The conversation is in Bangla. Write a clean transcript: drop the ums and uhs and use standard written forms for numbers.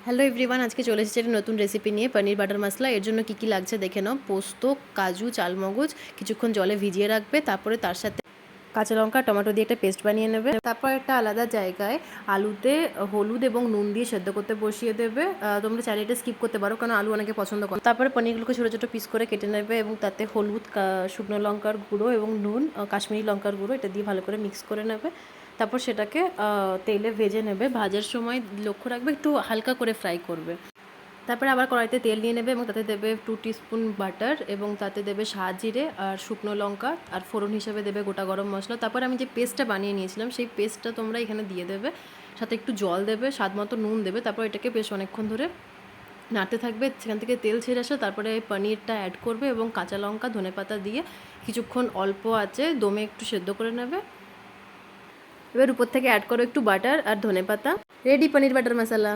হ্যালো এভরিওয়ান, আজকে চলে এসেছি একটা নতুন রেসিপি নিয়ে পনির বাটার মশলা। এর জন্য কী কী লাগছে দেখে নাও। পোস্ত, কাজু, চালমগজ কিছুক্ষণ জলে ভিজিয়ে রাখবে। তারপরে তার সাথে কাঁচা লঙ্কা, টমেটো দিয়ে একটা পেস্ট বানিয়ে নেবে। তারপর একটা আলাদা জায়গায় আলুতে হলুদ এবং নুন দিয়ে সেদ্ধ করতে বসিয়ে দেবে। তোমরা চাইলে এটা স্কিপ করতে পারো, কারণ আলু অনেকে পছন্দ করে। তারপরে পনিরগুলোকে ছোটো ছোটো পিস করে কেটে নেবে এবং তাতে হলুদ, শুকনো লঙ্কার গুঁড়ো এবং নুন, কাশ্মীরি লঙ্কার গুঁড়ো এটা দিয়ে ভালো করে মিক্স করে নেবে। তারপর সেটাকে তেলে ভেজে নেবে। ভাজার সময় লক্ষ্য রাখবে একটু হালকা করে ফ্রাই করবে। তারপরে আবার কড়াইতে তেল নিয়ে নেবে এবং তাতে দেবে 2 টিস্পুন বাটার এবং তাতে দেবে জিরে আর শুকনো লঙ্কা, আর ফোড়ন হিসেবে দেবে গোটা গরম মশলা। তারপর আমি যে পেস্টটা বানিয়ে নিয়েছিলাম সেই পেস্টটা তোমরা এখানে দিয়ে দেবে, সাথে একটু জল দেবে, স্বাদ মতো নুন দেবে। তারপর এটাকে বেশ অনেকক্ষণ ধরে নাড়তে থাকবে, সেখান থেকে তেল ছেড়ে আসে। তারপরে পনিরটা অ্যাড করবে এবং কাঁচা লঙ্কা, ধনেপাতা দিয়ে কিছুক্ষণ অল্প আঁচে দমে একটু সেদ্ধ করে নেবে। এবার উপর থেকে অ্যাড করো একটু বাটার আর ধনেপাতা। রেডি পনির বাটার মশলা।